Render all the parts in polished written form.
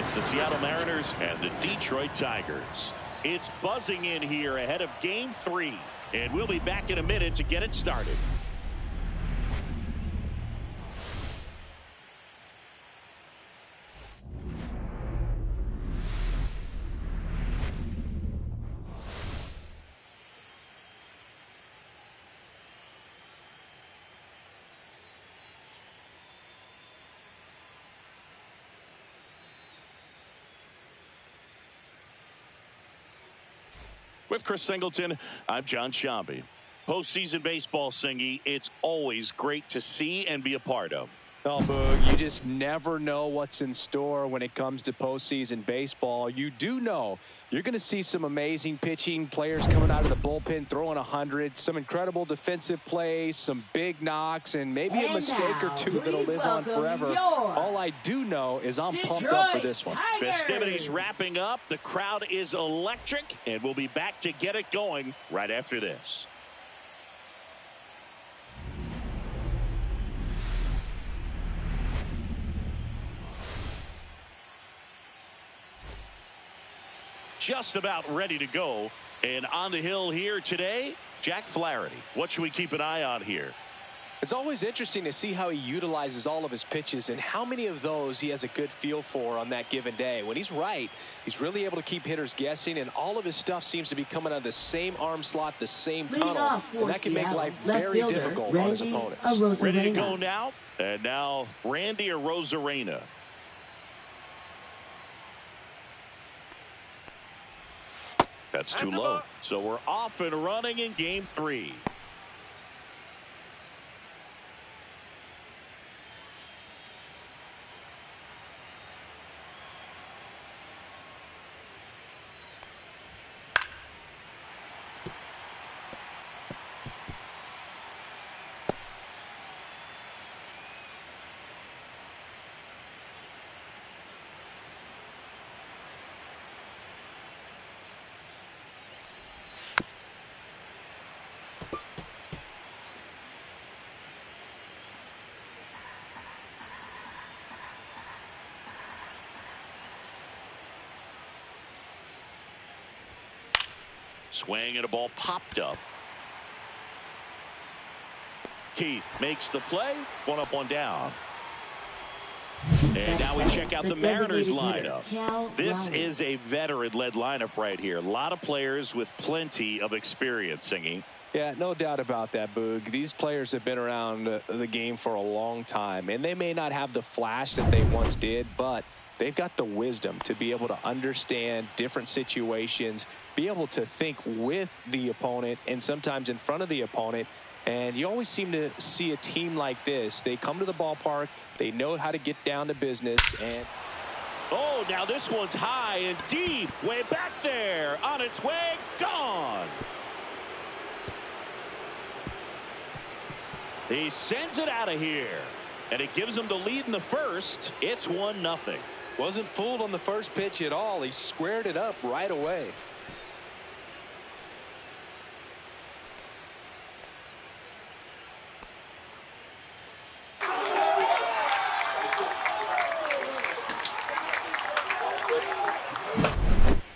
It's the Seattle Mariners and the Detroit Tigers. It's buzzing in here ahead of Game 3. And we'll be back in a minute to get it started. With Chris Singleton, I'm John Shambi. Postseason baseball, Singy, it's always great to see and be a part of. Oh, Boog, you just never know what's in store when it comes to postseason baseball. You do know you're going to see some amazing pitching, players coming out of the bullpen throwing 100, some incredible defensive plays, some big knocks, and maybe a mistake or two that'll live on forever. All I do know is I'm pumped up for this one. Tigers. Festivities wrapping up. The crowd is electric, and we'll be back to get it going right after this. Just about ready to go, and on the hill here today, Jack Flaherty. What should we keep an eye on here? It's always interesting to see how he utilizes all of his pitches and how many of those he has a good feel for on that given day. When he's right, he's really able to keep hitters guessing, and all of his stuff seems to be coming out of the same arm slot, the same tunnel, and that can make life very difficult on his opponents. Ready to go now, and now Randy Arozarena. That's too low. So we're off and running in Game 3. Swing and a ball popped up. Keith makes the play. One up, one down. And now we check out the Mariners lineup. This is a veteran-led lineup right here. A lot of players with plenty of experience, Singy. Yeah, no doubt about that, Boog. These players have been around the game for a long time, and they may not have the flash that they once did, but they've got the wisdom to be able to understand different situations, be able to think with the opponent and sometimes in front of the opponent. And you always seem to see a team like this. They come to the ballpark, they know how to get down to business. And oh, now this one's high and deep, way back there, on its way, gone. He sends it out of here, and it gives him the lead in the first. It's 1-0. Wasn't fooled on the first pitch at all. He squared it up right away.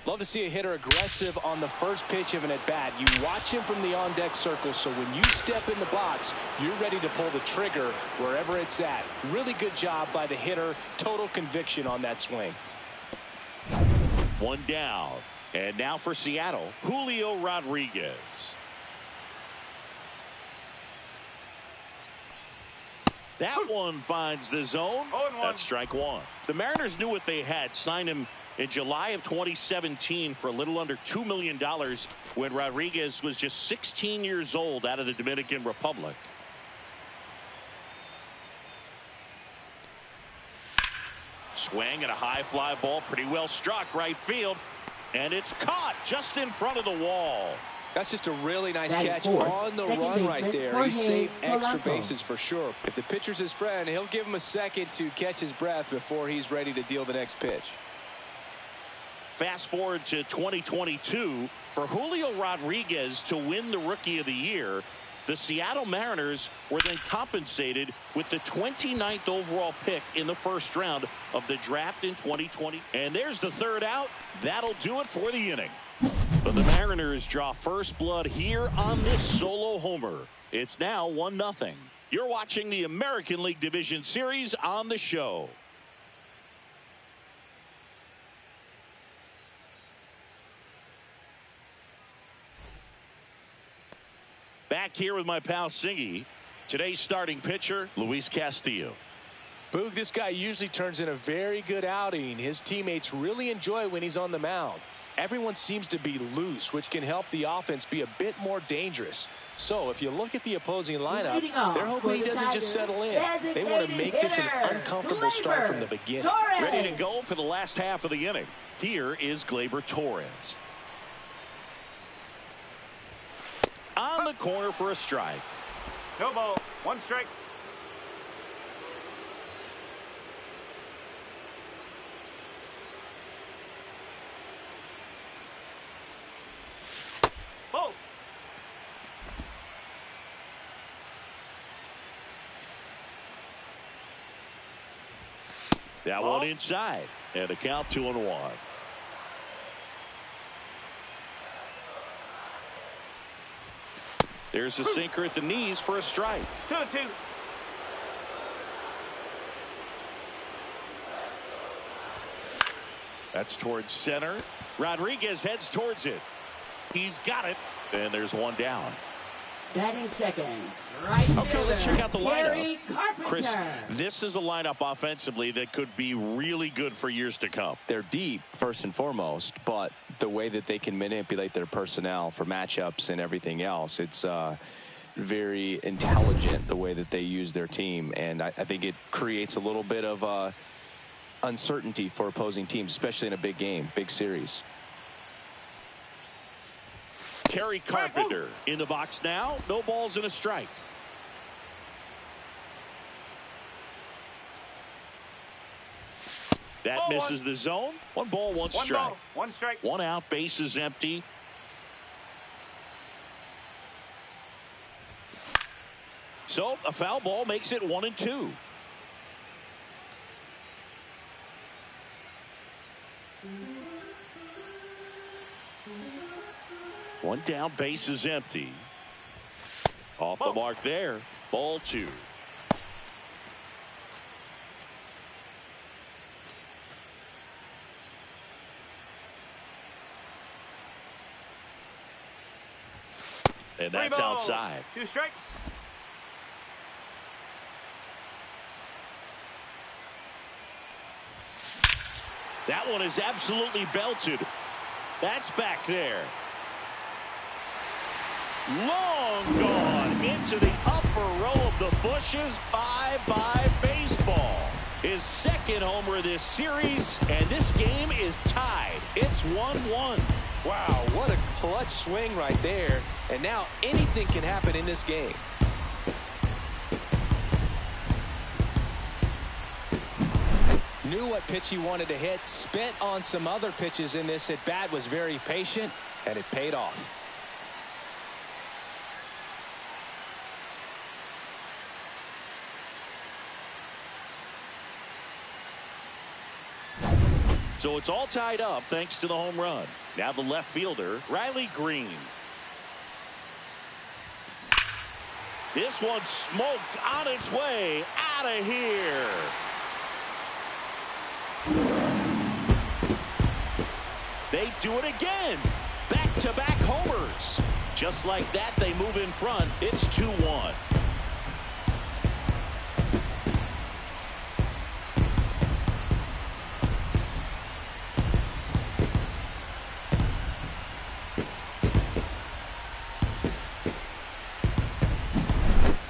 Love to see a hitter aggressive on the first pitch of an at-bat. You watch him from the on-deck circle, so when you step in the box, you're ready to pull the trigger wherever it's at. Really good job by the hitter. Total conviction on that swing. One down. And now for Seattle, Julio Rodriguez. That one finds the zone. That's strike one. The Mariners knew what they had. Signed him in July of 2017 for a little under $2 million when Rodriguez was just 16 years old out of the Dominican Republic. Swing and a high fly ball, pretty well struck right field, and it's caught just in front of the wall. That's just a really nice catch on the run right there. He saved extra bases for sure. If the pitcher's his friend, he'll give him a second to catch his breath before he's ready to deal the next pitch. Fast forward to 2022, for Julio Rodriguez to win the Rookie of the Year, The Seattle Mariners were then compensated with the 29th overall pick in the first round of the draft in 2020. And there's the third out. That'll do it for the inning. But the Mariners draw first blood here on this solo homer. It's now 1-0. You're watching the American League Division Series on the show. Back here with my pal Singy. Today's starting pitcher, Luis Castillo. Boog, this guy usually turns in a very good outing. His teammates really enjoy when he's on the mound. Everyone seems to be loose, which can help the offense be a bit more dangerous. So if you look at the opposing lineup, they're hoping he doesn't just settle in. They want to make this an uncomfortable start from the beginning. Ready to go for the last half of the inning. Here is Gleyber Torres. On the corner for a strike. No ball, 1 strike. Ball. That one inside, and the count 2-1. There's a sinker at the knees for a strike. 2-2. That's towards center. Rodriguez heads towards it. He's got it, and there's one down. Batting second, right Okay, let's check out the lineup. Carpenter. Chris, this is a lineup offensively that could be really good for years to come. They're deep, first and foremost, but the way that they can manipulate their personnel for matchups and everything else, it's very intelligent the way that they use their team. And I think it creates a little bit of uncertainty for opposing teams, especially in a big game, big series. Kerry Carpenter in the box now. No balls and a strike. That misses the zone. 1 ball, 1 strike. 1 ball, 1 strike. 1 out, base is empty. So a foul ball makes it 1-2. One down, base is empty. Off the mark there. Ball 2. And that's outside. 2 strikes. That one is absolutely belted. That's back there. Long gone into the upper row of the bushes. Bye-bye baseball. His second homer of this series, and this game is tied. It's 1-1. Wow, what a clutch swing right there. And now anything can happen in this game. Knew what pitch he wanted to hit, spent on some other pitches in this at bat, was very patient, and it paid off. So it's all tied up thanks to the home run. Now the left fielder, Riley Green. This one smoked on its way out of here. They do it again. Back-to-back homers. Just like that, they move in front. It's 2-1.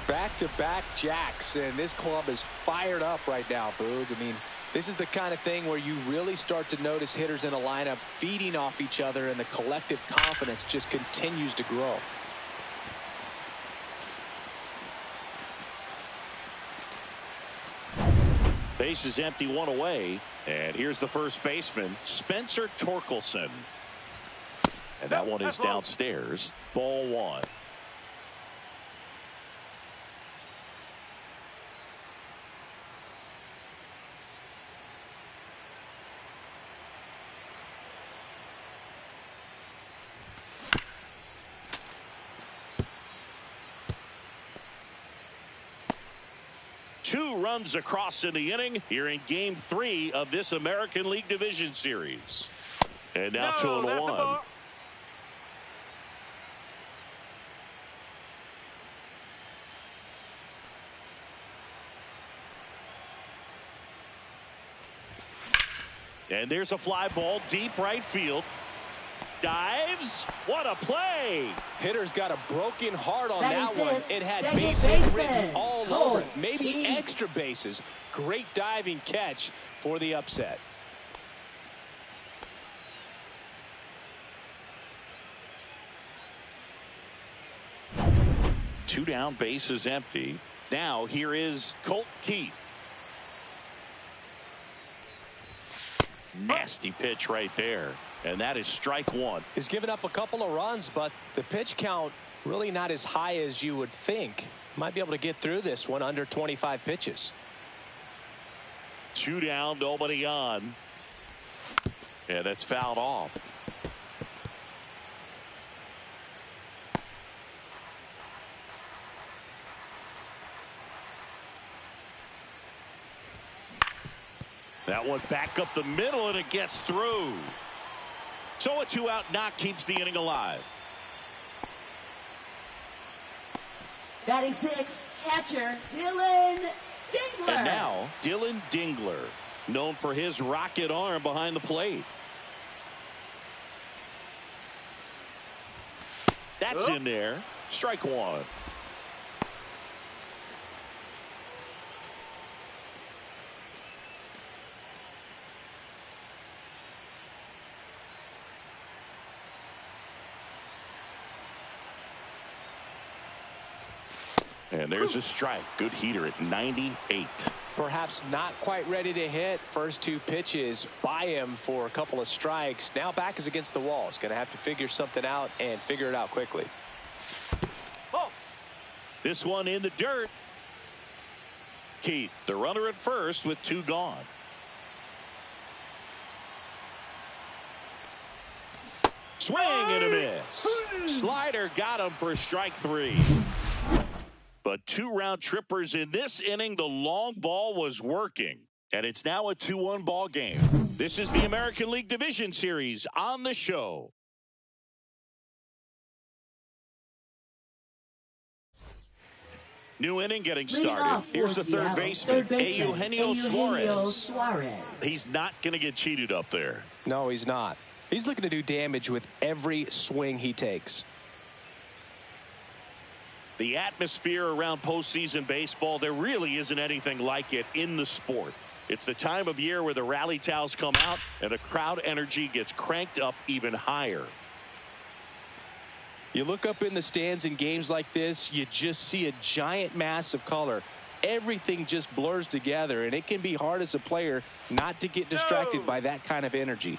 Back-to-back jacks, and this club is fired up right now, Boog. I mean, this is the kind of thing where you really start to notice hitters in a lineup feeding off each other, and the collective confidence just continues to grow. Base is empty, 1 away, and here's the first baseman, Spencer Torkelson. And that one is downstairs. Ball 1. 2 runs across in the inning here in Game 3 of this American League Division Series. And now 2-1. And there's a fly ball deep right field. Dives. What a play. Hitter's got a broken heart on that one. It had Second bases baseman, written all over it. Colt Maybe Keith. extra bases. Great diving catch for the upset. Two down, bases empty. Now here is Colt Keith. Nasty pitch right there. And that is strike 1. He's given up a couple of runs, but the pitch count really not as high as you would think. Might be able to get through this one under 25 pitches. 2 down, nobody on. And that's fouled off. That one back up the middle, and it gets through. So a 2-out knock keeps the inning alive. Batting 6, catcher Dylan Dingler. And now Dylan Dingler, known for his rocket arm behind the plate. That's in there. Strike 1. And there's a strike. Good heater at 98. Perhaps not quite ready to hit. First 2 pitches by him for a couple of strikes. Now back is against the wall. He's going to have to figure something out and figure it out quickly. Oh. This one in the dirt. Keith, the runner at first with 2 gone. Swing and a miss. Slider got him for strike 3. But 2 round trippers in this inning. The long ball was working. And it's now a 2-1 ball game. This is the American League Division Series on the show. New inning getting started. Here's the third baseman, Eugenio Suarez. He's not going to get cheated up there. No, he's not. He's looking to do damage with every swing he takes. The atmosphere around postseason baseball, there really isn't anything like it in the sport. It's the time of year where the rally towels come out and the crowd energy gets cranked up even higher. You look up in the stands in games like this, you just see a giant mass of color. Everything just blurs together, and it can be hard as a player not to get distracted by that kind of energy.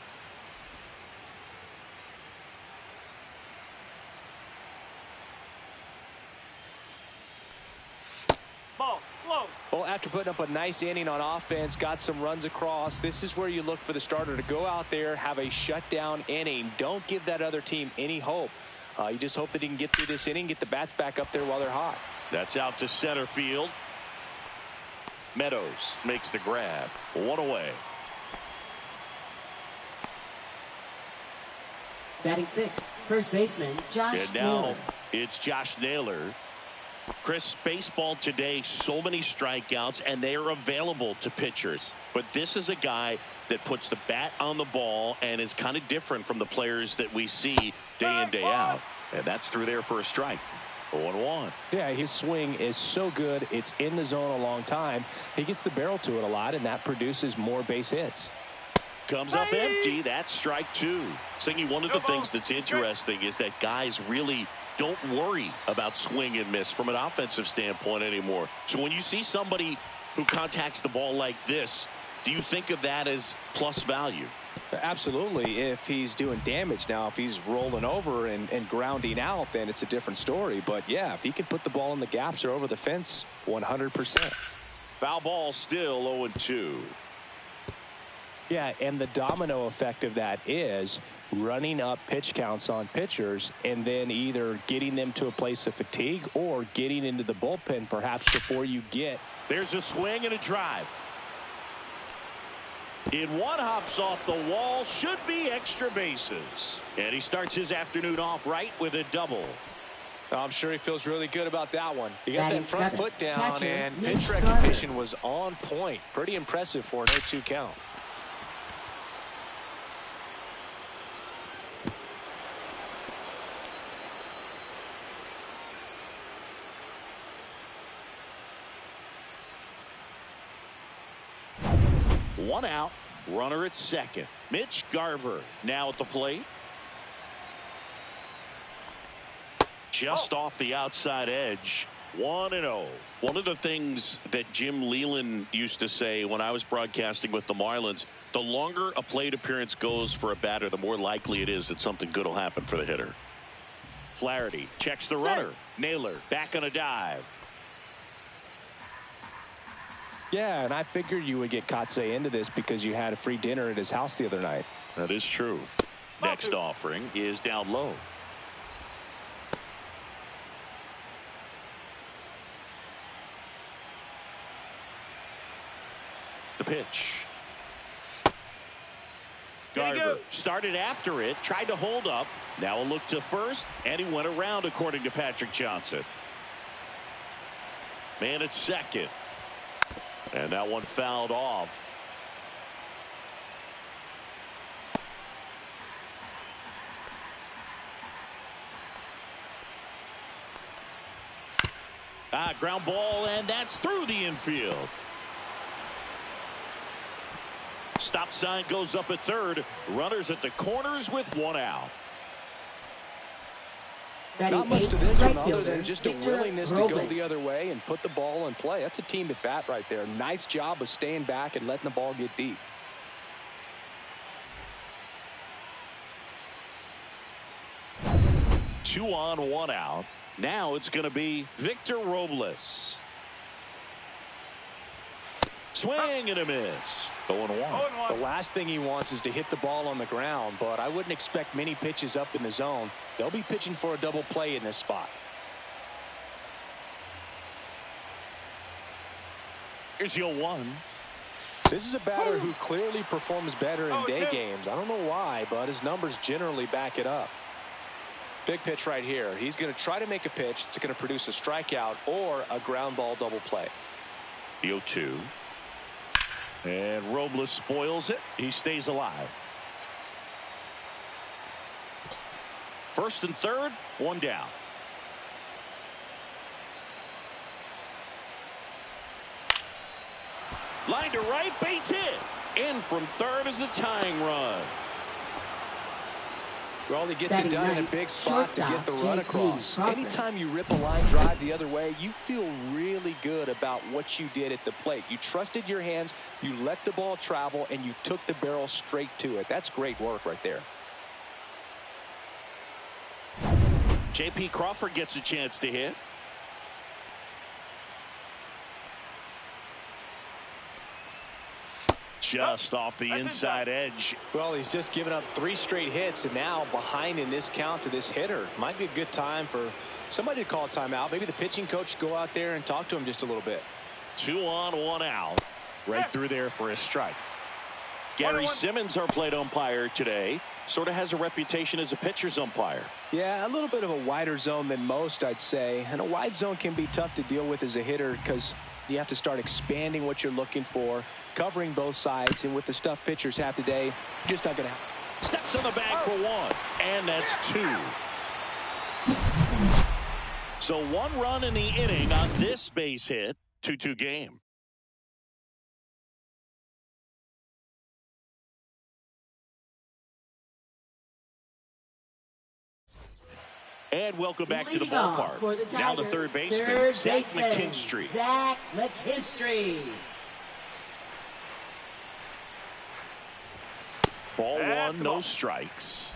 Well, after putting up a nice inning on offense, got some runs across, this is where you look for the starter to go out there, have a shutdown inning. Don't give that other team any hope. You just hope that he can get through this inning, get the bats back up there while they're hot. That's out to center field. Meadows makes the grab. 1 away. Batting 6, first baseman Josh And now Naylor. it's Josh Naylor. Chris, baseball today, so many strikeouts, and they are available to pitchers. But this is a guy that puts the bat on the ball and is kind of different from the players that we see day in, day out. And that's through there for a strike. 0-1. Yeah, his swing is so good. It's in the zone a long time. He gets the barrel to it a lot, and that produces more base hits. Comes up empty. That's strike 2. Singy, one of the things that's interesting is that guys really don't worry about swing and miss from an offensive standpoint anymore. So when you see somebody who contacts the ball like this, do you think of that as plus value? Absolutely. If he's doing damage. Now, if he's rolling over and grounding out, then it's a different story. But yeah, if he can put the ball in the gaps or over the fence, 100%. Foul ball, still 0-2. Yeah, and the domino effect of that is running up pitch counts on pitchers and then either getting them to a place of fatigue or getting into the bullpen perhaps before you get There's a swing and a drive. In one, hops off the wall, should be extra bases. And he starts his afternoon off right with a double. I'm sure he feels really good about that one. He got that front foot down, Catcher, and Mitch pitch recognition was on point. Pretty impressive for an 0-2 count. One out, runner at second. Mitch Garver now at the plate. Just off the outside edge. 1-0. One of the things that Jim Leland used to say when I was broadcasting with the Marlins, the longer a plate appearance goes for a batter, the more likely it is that something good will happen for the hitter. Flaherty checks the runner. Naylor back on a dive. Yeah, and I figured you would get Kotsay into this because you had a free dinner at his house the other night. That is true. Next offering is down low. The pitch. Garver started after it, tried to hold up. Now a look to first, and he went around according to Patrick Johnson. Man at second. And that one fouled off. Ground ball, and that's through the infield. Stop sign goes up at third. Runners at the corners with one out. Not much to this one other than just a willingness to go the other way and put the ball in play. That's a team at bat right there. Nice job of staying back and letting the ball get deep. Two on, one out. Now it's going to be Victor Robles. Swing and a miss. 0-1. The last thing he wants is to hit the ball on the ground, but I wouldn't expect many pitches up in the zone. They'll be pitching for a double play in this spot. Here's your 1. This is a batter who clearly performs better in day games. I don't know why, but his numbers generally back it up. Big pitch right here. He's going to try to make a pitch that's going to produce a strikeout or a ground ball double play. The 0-2. And Robles spoils it. He stays alive. First and third, one down. Line to right, base hit. In from third is the tying run. Well, he gets it done in a big spot to get the run across. Anytime you rip a line drive the other way, you feel really good about what you did at the plate. You trusted your hands, you let the ball travel, and you took the barrel straight to it. That's great work right there. J.P. Crawford gets a chance to hit. Just off the inside edge. Well, he's just given up 3 straight hits, and now behind in this count to this hitter. Might be a good time for somebody to call a timeout. Maybe the pitching coach go out there and talk to him just a little bit. 2 on, 1 out. Right through there for a strike. Gary Simmons, our plate umpire today, sort of has a reputation as a pitcher's umpire. Yeah, a little bit of a wider zone than most, I'd say. And a wide zone can be tough to deal with as a hitter because you have to start expanding what you're looking for, covering both sides, and with the stuff pitchers have today, you're just not going to have. Steps on the bag for 1, and that's 2. So 1 run in the inning on this base hit. 2-2 game. And welcome back to the ballpark. Now the third baseman, Zach McKinstry. Zach McKinstry. Ball 1, no strikes.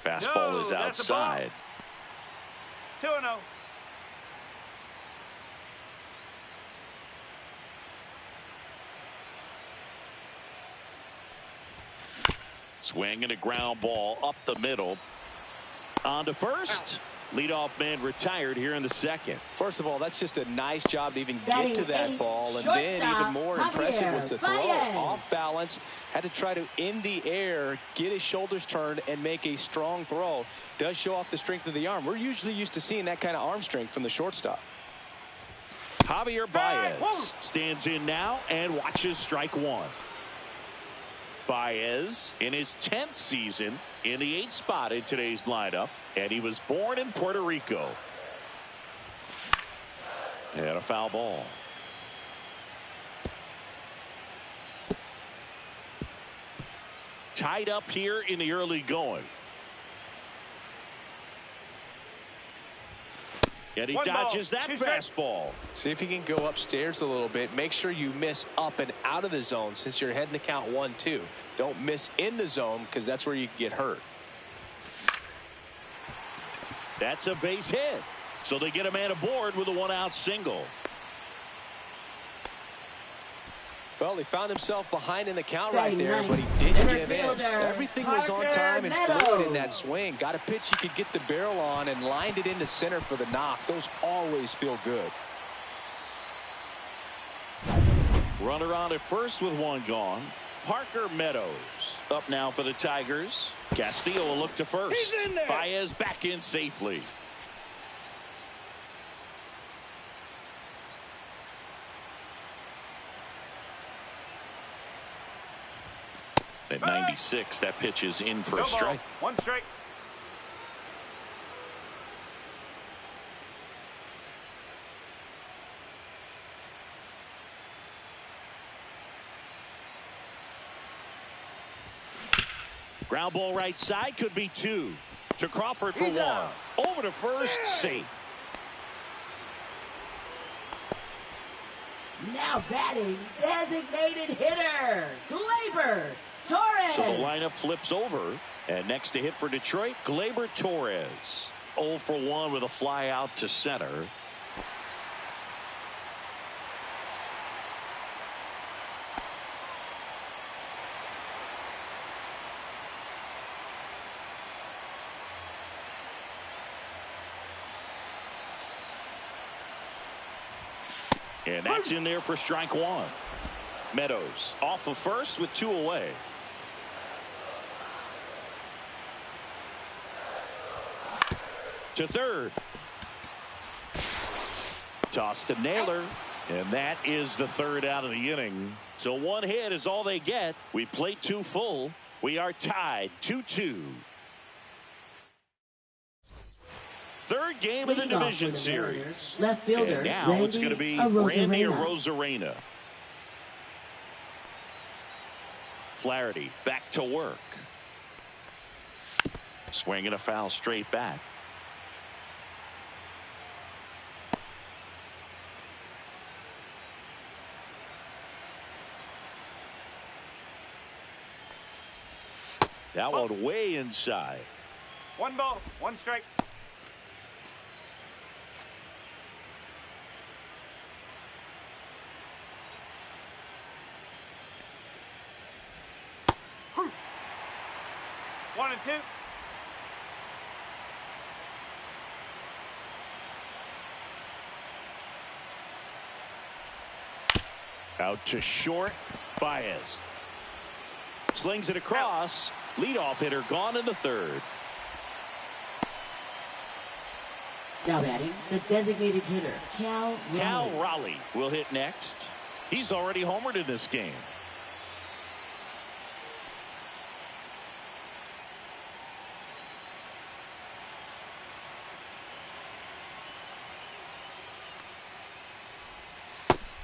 Fastball is outside. 2-0. Swing and a ground ball up the middle. On to first. Leadoff man retired here in the second. First of all, that's just a nice job to even get to that ball. And then even more impressive was the throw. Off balance. Had to try to, in the air, get his shoulders turned and make a strong throw. Does show off the strength of the arm. We're usually used to seeing that kind of arm strength from the shortstop. Javier Baez stands in now and watches strike one. Baez in his 10th season in the 8th spot in today's lineup, and he was born in Puerto Rico. And a foul ball. Tied up here in the early going. And he dodges that fastball. See if you can go upstairs a little bit. Make sure you miss up and out of the zone since you're heading to count 1-2. Don't miss in the zone because that's where you get hurt. That's a base hit. So they get a man aboard with a 1-out single. Well, he found himself behind in the count right there, but he didn't give in. Everything was on time and fluid in that swing. Got a pitch he could get the barrel on and lined it into center for the knock. Those always feel good. Runner on at first with one gone. Parker Meadows up now for the Tigers. Castillo will look to first. Baez back in safely. At 96, that pitch is in for a strike. One strike. Ground ball right side, could be two. To Crawford for one. Over to first, safe. Now batting, designated hitter, Gleyber Torres. So the lineup flips over. And next to hit for Detroit, Gleyber Torres. 0 for 1 with a fly out to center. And that's in there for strike one. Meadows off of first with 2 away. To third. Toss to Naylor. And that is the third out of the inning. So 1 hit is all they get. We played 2 full. We are tied 2-2. Third game of the division series. Left fielder, and now it's going to be Randy Arozarena. Flaherty back to work. Swinging a foul straight back. That one way inside. 1 ball, 1 strike. One and 2. Out to short. Baez slings it across. Leadoff hitter gone in the third. Now batting, the designated hitter, Cal Raleigh will hit next. He's already homered in this game.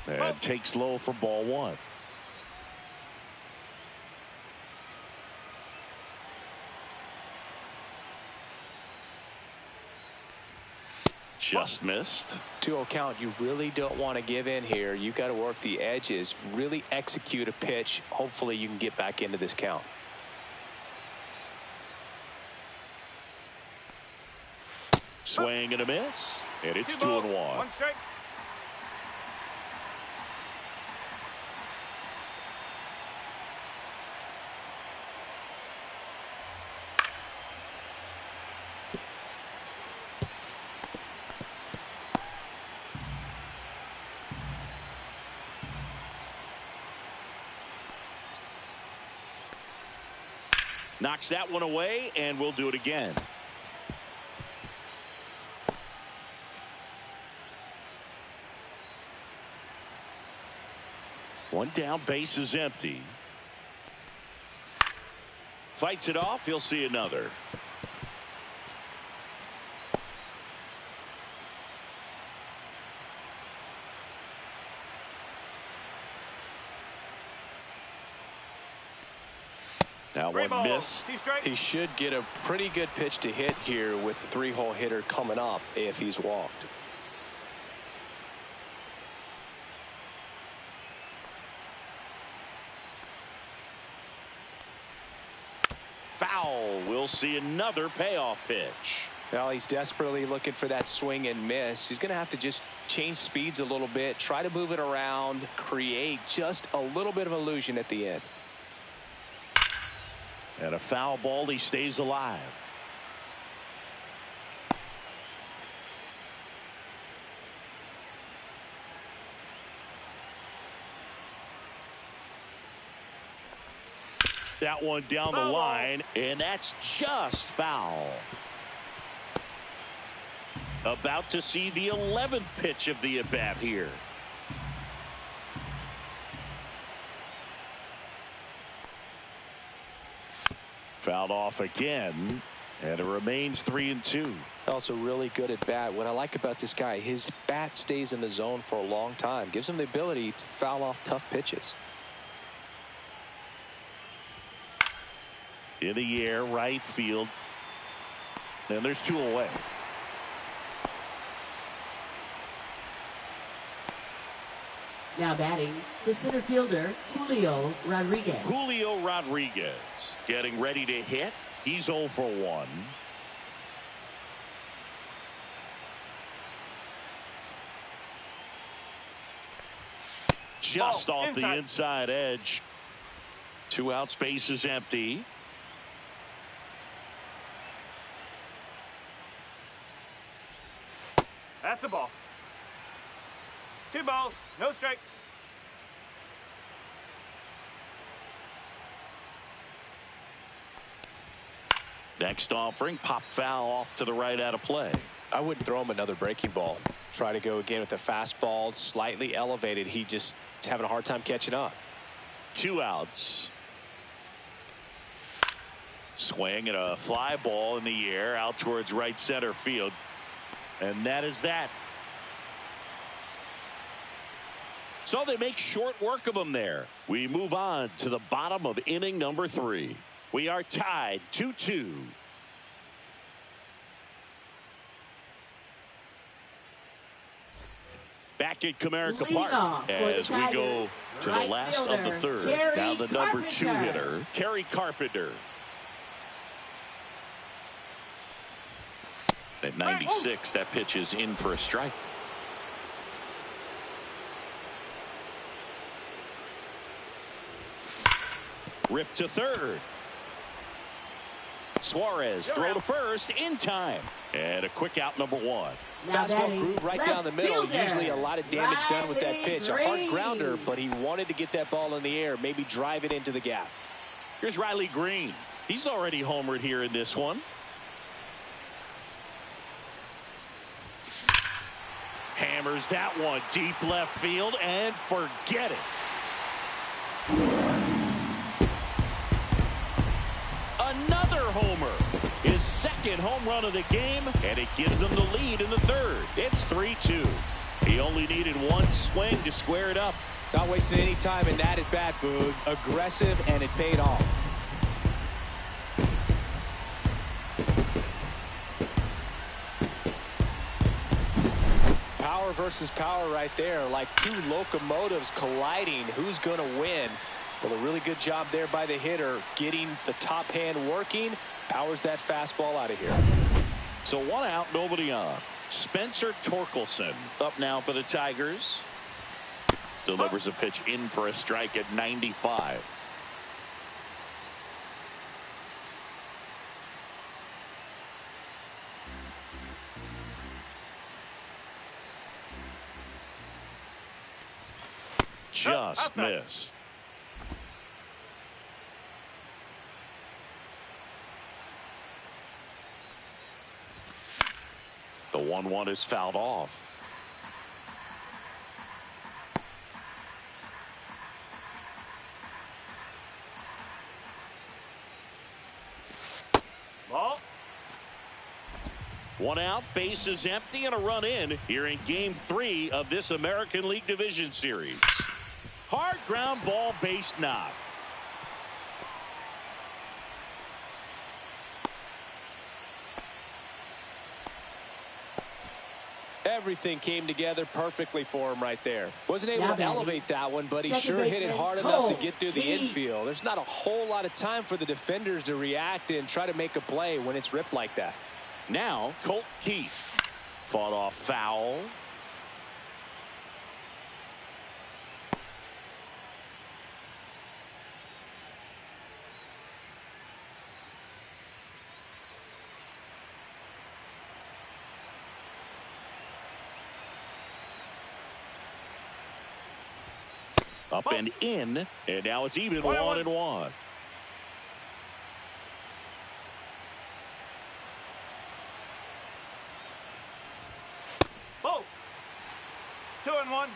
And takes low for ball 1. Just missed. 2-0 count. You really don't want to give in here. You got to work the edges, really execute a pitch. Hopefully you can get back into this count. Swing and a miss, and it's 2-1. 1 strike. Knocks that one away, and we'll do it again. One down, base is empty. Fights it off. He'll see another. That one missed. He should get a pretty good pitch to hit here with the three-hole hitter coming up if he's walked. Foul. We'll see another payoff pitch. Well, he's desperately looking for that swing and miss. He's going to have to just change speeds a little bit, try to move it around, create just a little bit of illusion at the end. And a foul ball. He stays alive. That one down the line, and that's just foul. About to see the 11th pitch of the at-bat here. Fouled off again, and it remains 3-2. Also really good at bat. What I like about this guy, his bat stays in the zone for a long time. Gives him the ability to foul off tough pitches. In the air, right field. And there's two away. Now batting, the center fielder, Julio Rodriguez. Julio Rodriguez getting ready to hit. He's 0 for 1. Just off the inside edge. 2 out, space is empty. That's a ball. 2 balls, no strike. Next offering, pop foul off to the right out of play. I wouldn't throw him another breaking ball. Try to go again with the fastball, slightly elevated. He just is having a hard time catching up. 2 outs. Swing and a fly ball in the air out towards right center field. And that is that. So they make short work of him there. We move on to the bottom of inning number 3. We are tied 2-2. Back at Comerica Park as we go to the last of the 3rd. Now the number 2 hitter, Kerry Carpenter. At 96, that pitch is in for a strike. Rip to third. Suarez throw to first in time. And a quick out, number 1. Fastball groove right down the middle. Usually a lot of damage done with that pitch. A hard grounder, but he wanted to get that ball in the air, maybe drive it into the gap. Here's Riley Green. He's already homered here in this one. Hammers that one deep left field and forget it. Another homer. His second home run of the game, and it gives them the lead in the 3rd. It's 3-2. He only needed one swing to square it up. Not wasting any time in that at bat, Boog. Aggressive, and it paid off. Power versus power right there, like 2 locomotives colliding. Who's going to win? Well, a really good job there by the hitter, getting the top hand working. Powers that fastball out of here. So 1 out, nobody on. Spencer Torkelson up now for the Tigers. Delivers a pitch in for a strike at 95. Just missed. The 1-1 is fouled off. Ball. One out, bases empty, and a run in here in Game 3 of this American League Division Series. Hard ground ball, base knock. Everything came together perfectly for him right there. Wasn't able to elevate that one, but he sure hit it hard enough to get through the infield. There's not a whole lot of time for the defenders to react and try to make a play when it's ripped like that. Now, Colt Keith. Fought off foul. Up and in, and now it's even 1-1. Oh. 2-1.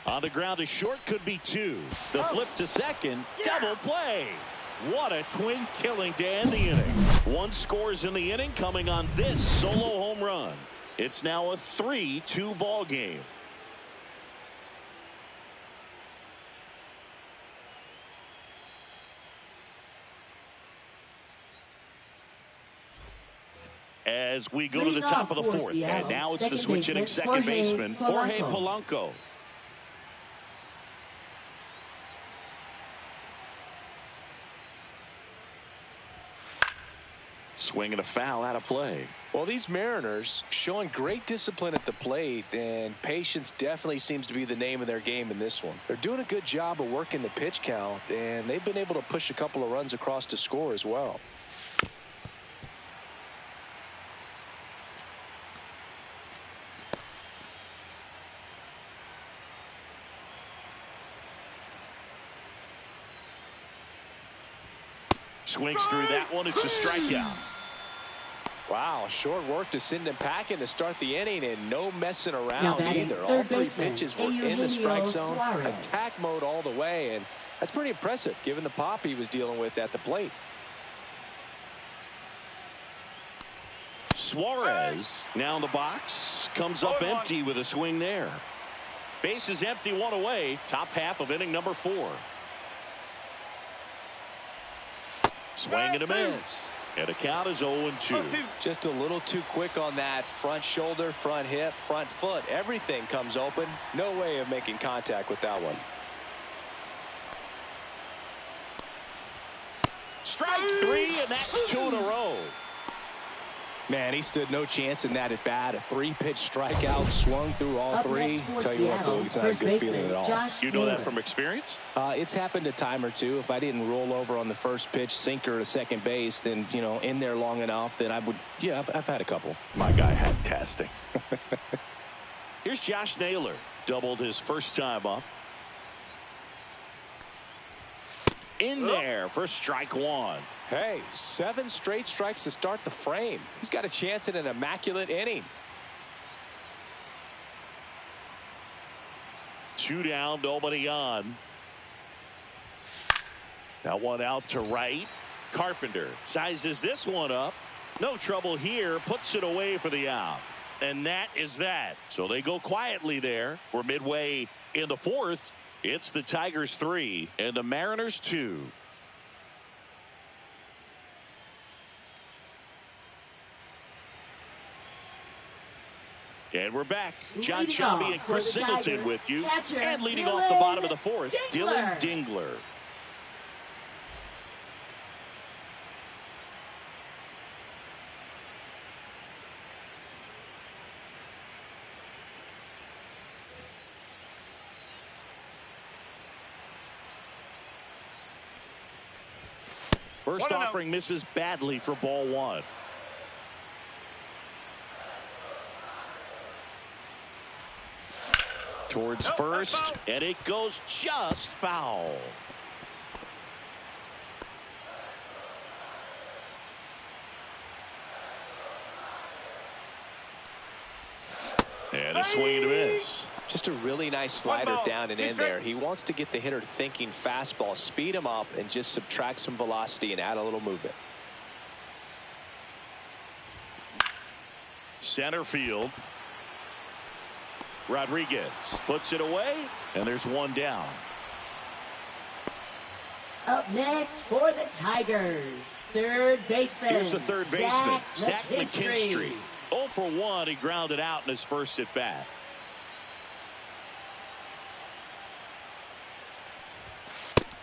On the ground, a short could be 2. The flip to second, double play. What a twin killing to end the inning. 1 scores in the inning coming on this solo home run. It's now a 3-2 ball game. As we go to the top of the 4th, and now it's the switch hitting second baseman, Jorge Polanco. Swinging a foul out of play. Well, these Mariners showing great discipline at the plate, and patience definitely seems to be the name of their game in this one. They're doing a good job of working the pitch count, and they've been able to push a couple of runs across to score as well. Swings through that one. It's a strikeout. Wow, short work to send him packing to start the inning, and no messing around either. All 3 pitches were in the strike zone, attack mode all the way, and that's pretty impressive given the pop he was dealing with at the plate. Suarez now in the box, comes up empty with a swing there. Base is empty, 1 away. Top half of inning number 4. Swing and a miss. And the count is 0-2. Just a little too quick on that front shoulder, front hip, front foot. Everything comes open. No way of making contact with that one. Strike 3, and that's 2 in a row. Man, he stood no chance in that at bat. A 3-pitch strikeout, swung through all 3. Tell you what, Boog, it's not a good feeling at all. You know that from experience? It's happened a time or two. If I didn't roll over on the first pitch, sinker to second base, then, you know, in there long enough, then I would, yeah, I've had a couple. My guy had testing. Here's Josh Naylor. Doubled his first time up. In there for strike 1. Hey, 7 straight strikes to start the frame. He's got a chance at an immaculate inning. 2 down, nobody on. That one out to right. Carpenter sizes this one up. No trouble here. Puts it away for the out. And that is that. So they go quietly there. We're midway in the 4th. It's the Tigers 3 and the Mariners 2. And we're back. John Chomby and Chris Singleton with you. And leading off the bottom of the 4th, Dylan Dingler. First offering misses badly for ball 1. towards first, and it goes just foul. And a swing and a miss. Just a really nice slider down and in there. He wants to get the hitter thinking fastball, speed him up, and just subtract some velocity and add a little movement. Center field. Rodriguez puts it away, and there's one down. Up next for the Tigers, third baseman. Here's the third baseman, Zach McKinstry. 0 for 1. He grounded out in his first at bat.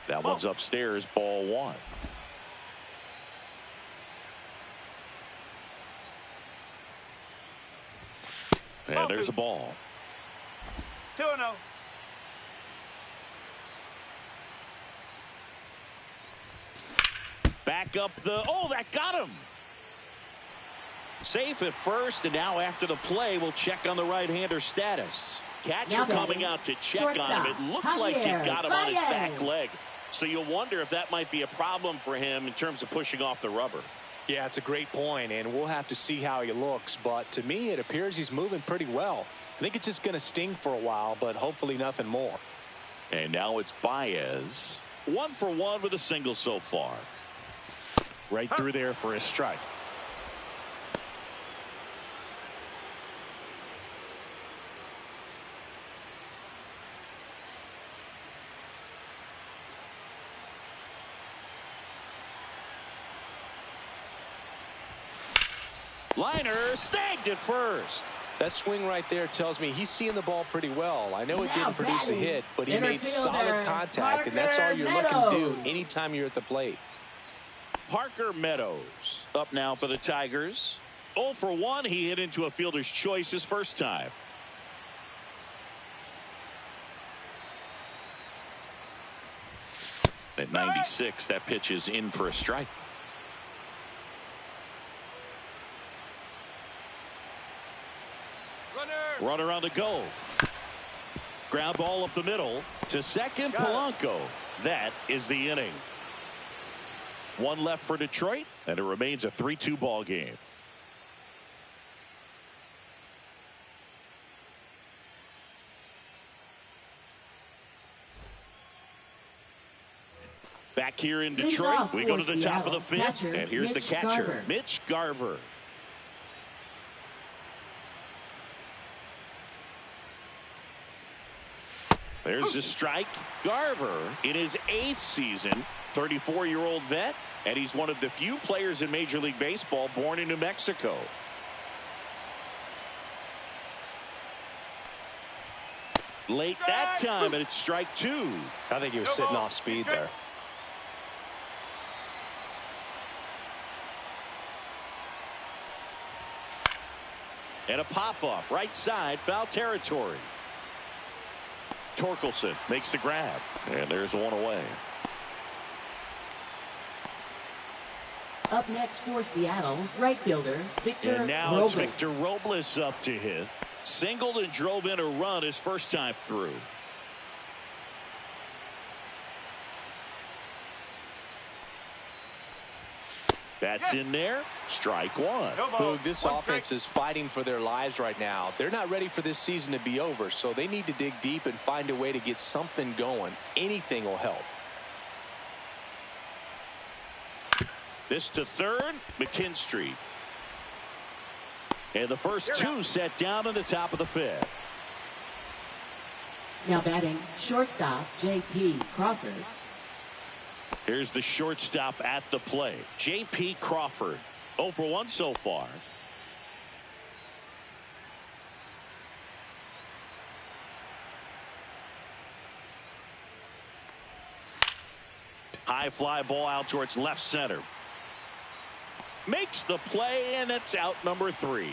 That one's upstairs, ball 1. And there's a ball. 2-0. Back up that got him. Safe at first, and now after the play, we'll check on the right-hander status. Catcher coming out to check on him. It looked like it got him on his back leg. So you'll wonder if that might be a problem for him in terms of pushing off the rubber. Yeah, it's a great point, and we'll have to see how he looks. But to me, it appears he's moving pretty well. I think it's just going to sting for a while, but hopefully nothing more. And now it's Baez. 1 for 1 with a single so far. Right through there for a strike. Liner snagged at first. That swing right there tells me he's seeing the ball pretty well. I know it didn't produce a hit, but he made solid contact, and that's all you're looking to do anytime you're at the plate. Parker Meadows up now for the Tigers. 0 for 1. He hit into a fielder's choice his first time. At 96, that pitch is in for a strike. Runner on the go. Ground ball up the middle to second. Polanco. That is the inning. 1 left for Detroit, and it remains a 3-2 ball game. Back here in Detroit, we go to the top of the 5th, and here's the catcher, Mitch Garver. There's a strike. Garver in his 8th season, 34-year-old vet, and he's one of the few players in Major League Baseball born in New Mexico. Late that time, and it's strike 2. I think he was sitting off speed there. And a pop-up, right side, foul territory. Torkelson makes the grab, and there's one away. Up next for Seattle, right fielder Victor Robles. And now it's Victor Robles up to hit. Singled and drove in a run his first time through. That's in there. Strike 1. Boog, this offense is fighting for their lives right now. They're not ready for this season to be over, so they need to dig deep and find a way to get something going. Anything will help. This to third, McKinstry. And the first 2 set down in the top of the 5th. Now batting, shortstop J.P. Crawford. Here's the shortstop at the plate, J.P. Crawford. 0 for 1 so far. High fly ball out towards left center. Makes the play, and it's out number 3.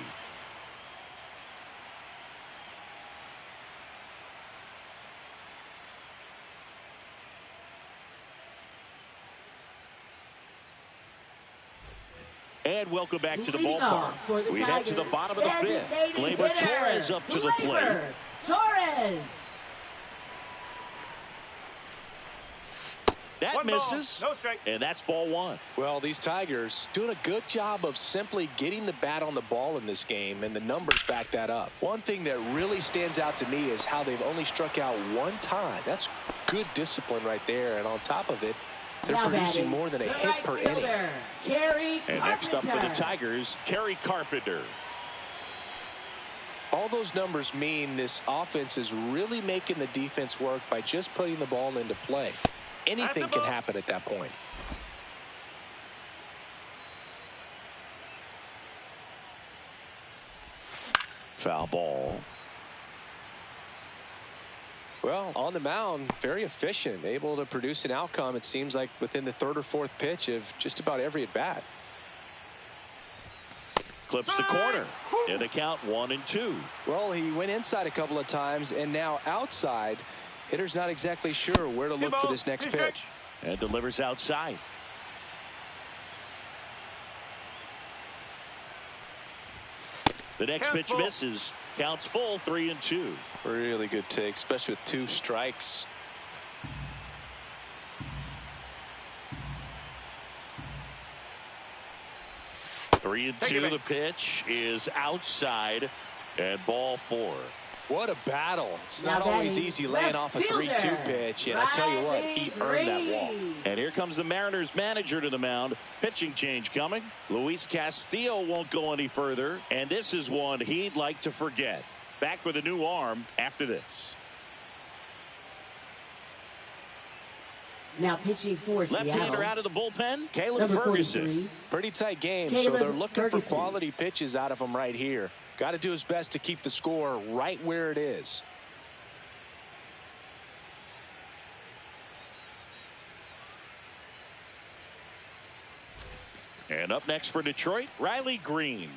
And welcome back to the ballpark. We head to the bottom of the 5th. Gleyber Torres up to the plate. Torres. That misses. No strike. And that's ball one. Well, these Tigers doing a good job of simply getting the bat on the ball in this game, and the numbers back that up. One thing that really stands out to me is how they've only struck out one time. That's good discipline right there. And on top of it, they're producing more than a hit per inning. And next up for the Tigers, Kerry Carpenter. All those numbers mean this offense is really making the defense work by just putting the ball into play. Anything can happen at that point. Foul ball. Well, on the mound, very efficient, able to produce an outcome, it seems like, within the third or fourth pitch of just about every at bat. Clips the corner. In the count 1-2. Well, he went inside a couple of times, and now outside. Hitter's not exactly sure where to look for this next pitch. And delivers outside. The next pitch misses. Counts full, 3-2. Really good take, especially with 2 strikes. Three and two. The pitch is outside, and ball 4. What a battle. It's not always easy laying off a 3-2 pitch, and I tell you what, he earned that walk. And here comes the Mariners manager to the mound. Pitching change coming. Luis Castillo won't go any further, and this is one he'd like to forget. Back with a new arm after this. Now pitching for Seattle. Left-hander out of the bullpen, Caleb Ferguson. Pretty tight game, so they're looking for quality pitches out of him right here. Got to do his best to keep the score right where it is. And up next for Detroit, Riley Green.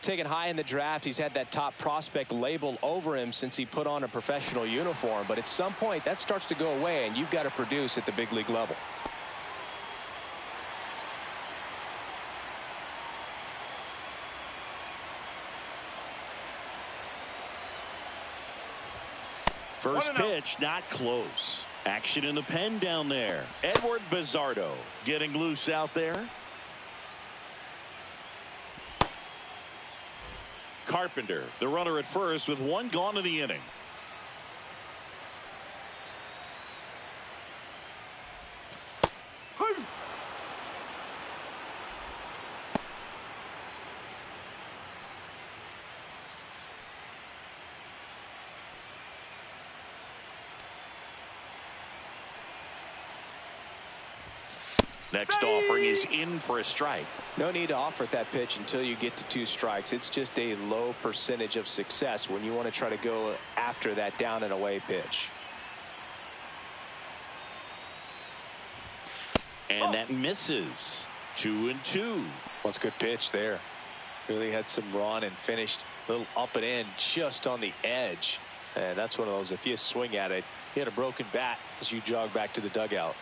Taken high in the draft, he's had that top prospect label over him since he put on a professional uniform, but at some point that starts to go away, and you've got to produce at the big league level. First pitch, not close. Action in the pen down there. Edward Bizzardo getting loose out there. Carpenter, the runner at first with 1 gone in the inning. Next offering is in for a strike. No need to offer at that pitch until you get to 2 strikes. It's just a low percentage of success when you want to try to go after that down and away pitch. And that misses. 2-2. What's a good pitch there. Really had some run and finished a little up and in just on the edge. And that's one of those, if you swing at it, you hit a broken bat as you jog back to the dugout.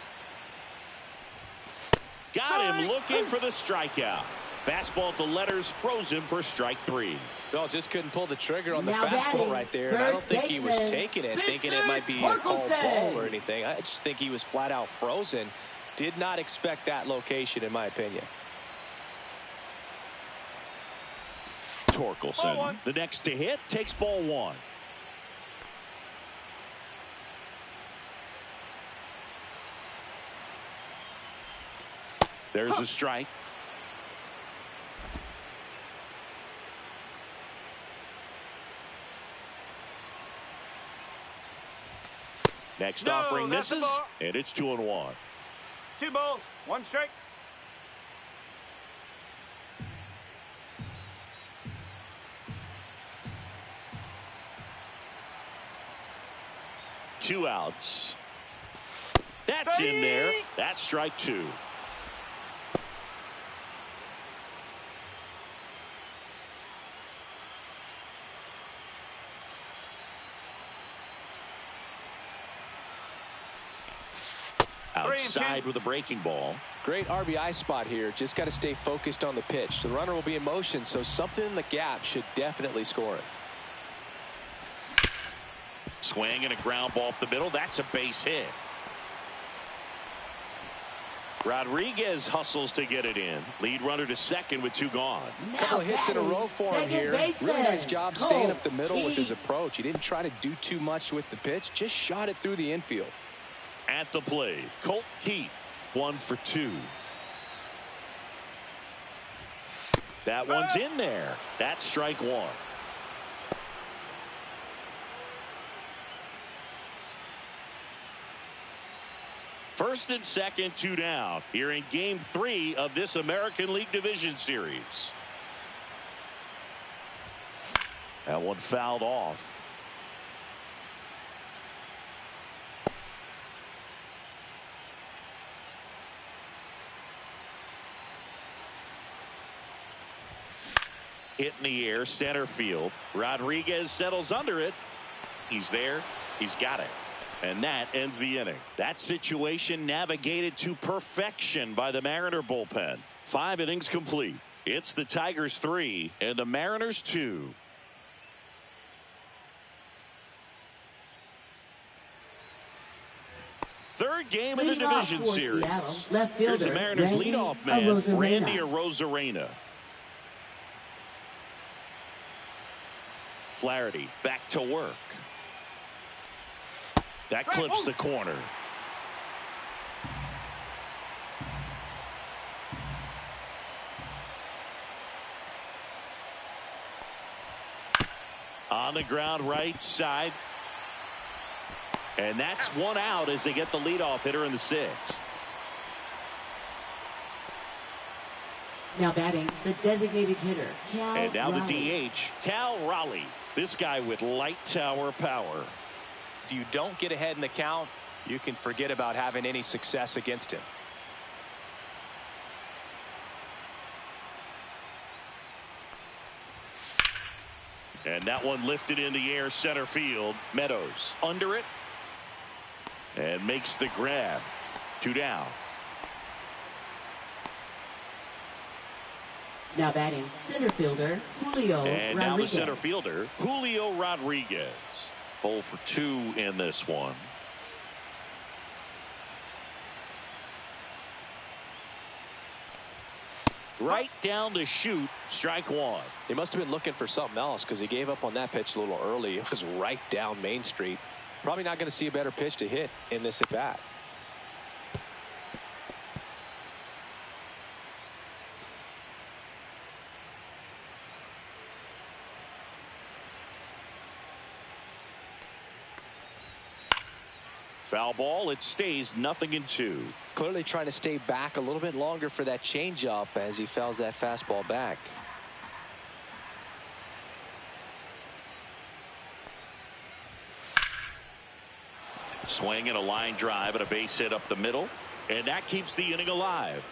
Got him looking for the strikeout. Fastball at the letters, froze him for strike 3. Well, just couldn't pull the trigger on the fastball right there. And I don't think he was taking it, thinking it might be a called ball or anything. I just think he was flat out frozen. Did not expect that location, in my opinion. Torkelson, the next to hit, takes ball 1. There's a strike. Next offering misses, and it's 2-1. 2 balls, 1 strike. Two outs. That's in there. That's strike 2. Outside with a breaking ball. Great RBI spot here. Just got to stay focused on the pitch. The runner will be in motion, so something in the gap should definitely score it. Swing and a ground ball up the middle. That's a base hit. Rodriguez hustles to get it in. Lead runner to second with 2 gone. A couple of hits in a row for him here. Really nice job staying up the middle with his approach. He didn't try to do too much with the pitch, just shot it through the infield. At the plate, Colt Keith, 1 for 2. That one's in there. That's strike 1. First and second, 2 down here in game 3 of this American League Division Series. That one fouled off. Hit in the air, center field. Rodriguez settles under it. He's there. He's got it. And that ends the inning. That situation navigated to perfection by the Mariner bullpen. 5 innings complete. It's the Tigers 3 and the Mariners 2. Third game of the division series. Here's the Mariners leadoff man, Randy Arozarena. Flaherty back to work. That clips the corner. On the ground right side. And that's 1 out as they get the leadoff hitter in the 6th. Now batting, the designated hitter, Cal And now Raleigh. the DH, Cal Raleigh. This guy with light tower power. If you don't get ahead in the count, you can forget about having any success against him. And that one lifted in the air, center field. Meadows under it. And makes the grab. 2 down. Now batting, center fielder, Julio And Rodriguez. now the center fielder, Julio Rodriguez. 0 for 2 in this one. Right down the chute, strike 1. He must have been looking for something else because he gave up on that pitch a little early. It was right down Main Street. Probably not going to see a better pitch to hit in this at bat. Foul ball. It stays 0-2. Clearly trying to stay back a little bit longer for that changeup as he fouls that fastball back. Swing and a line drive and a base hit up the middle. And that keeps the inning alive.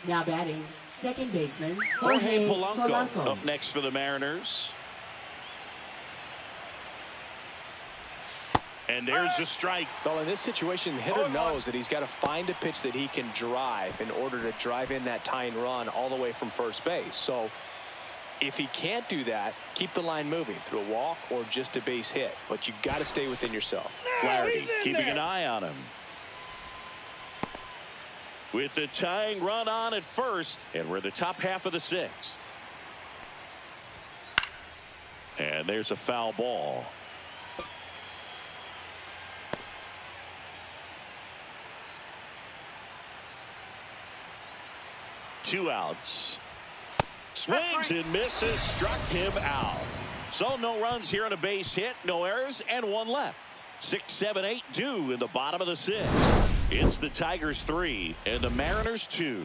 Now batting, second baseman, Jorge Jorge Polanco Polanco. up next for the Mariners. And there's a strike. Well, in this situation, the hitter knows that he's got to find a pitch that he can drive in order to drive in that tying run all the way from first base. So if he can't do that, keep the line moving through a walk or just a base hit. But you got to stay within yourself. Flaherty keeping an eye on him. With the tying run on at first, and we're the top half of the 6th. And there's a foul ball. Two outs. Swings and misses, struck him out. So no runs here on a base hit, no errors, and 1 left. 6, 7, 8 due in the bottom of the 6th. It's the Tigers 3 and the Mariners 2.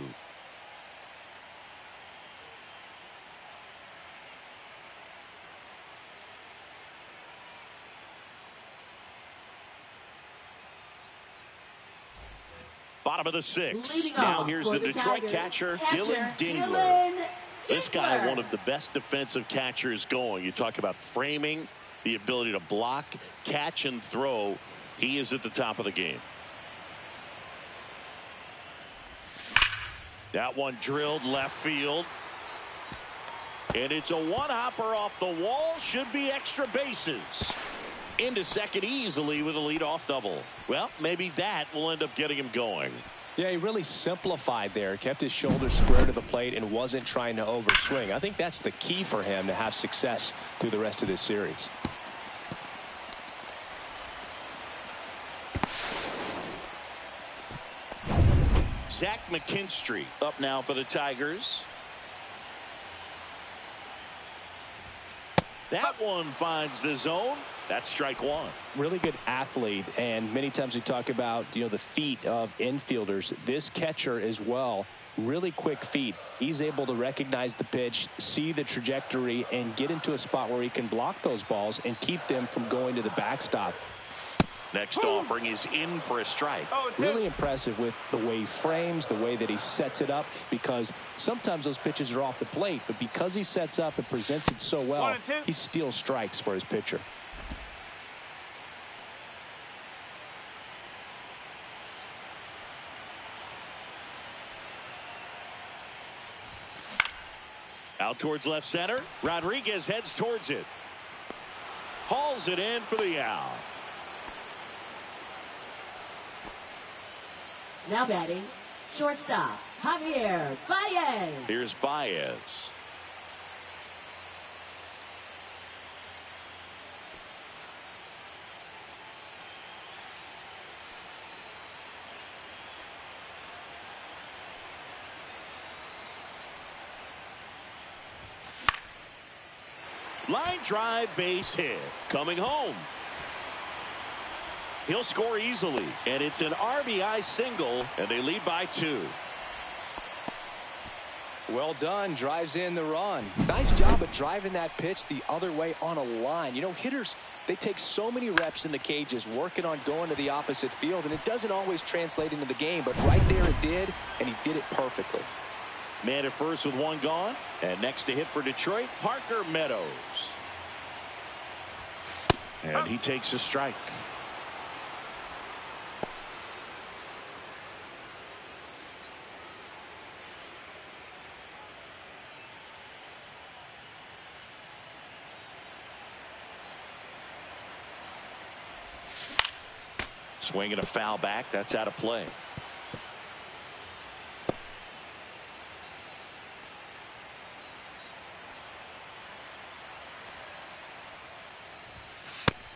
Bottom of the 6th. Now here's the Detroit catcher, Dylan Dingler. This guy, one of the best defensive catchers going. You talk about framing, the ability to block, catch, and throw. He is at the top of the game. That one drilled left field. And it's a one-hopper off the wall. Should be extra bases. into second easily with a leadoff double. Well, maybe that will end up getting him going. Yeah, he really simplified there, kept his shoulders square to the plate and wasn't trying to overswing. I think that's the key for him to have success through the rest of this series. Zach McKinstry up now for the Tigers. That one finds the zone. That's strike one. Really good athlete, and many times we talk about, the feet of infielders. This catcher as well, really quick feet. He's able to recognize the pitch, see the trajectory, and get into a spot where he can block those balls and keep them from going to the backstop. Next offering is in for a strike. Really impressive with the way he frames, the way that he sets it up, because sometimes those pitches are off the plate, but because he sets up and presents it so well, he steals strikes for his pitcher. Out towards left center. Rodriguez heads towards it. Hauls it in for the out. Now batting, shortstop, Javier Baez. Here's Baez. Line drive, base hit. Coming home. He'll score easily, and it's an RBI single, and they lead by 2. Well done. Drives in the run. Nice job of driving that pitch the other way on a line. Hitters, they take so many reps in the cages working on going to the opposite field, and it doesn't always translate into the game, but right there it did, and he did it perfectly. Man at first with one gone, and next to hit for Detroit, Parker Meadows. And he takes a strike. Swinging a foul back. That's out of play.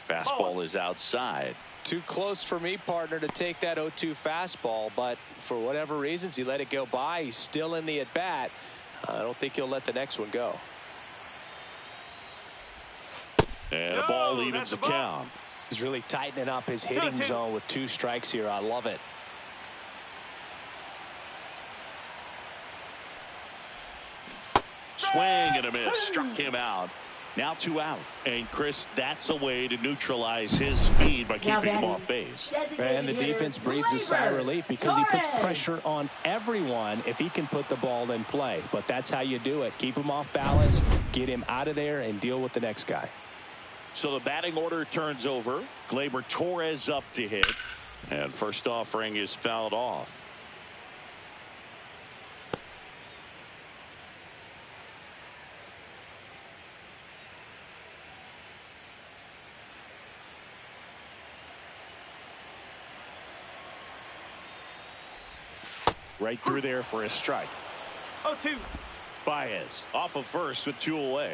Fastball is outside. Too close for me, partner, to take that 0-2 fastball, but for whatever reasons, he let it go by. He's still in the at-bat. I don't think he'll let the next one go. And a ball evens the count. He's really tightening up his hitting zone with 2 strikes here. I love it. Swing and a miss. Struck him out. Now 2 out. And Chris, that's a way to neutralize his speed by keeping him off base. And the defense breathes a sigh of relief because he puts pressure on everyone if he can put the ball in play. But that's how you do it. Keep him off balance, get him out of there, and deal with the next guy. So the batting order turns over. Gleyber Torres up to hit. And first offering is fouled off. Right through there for a strike. 0-2. Baez off of first with 2 away.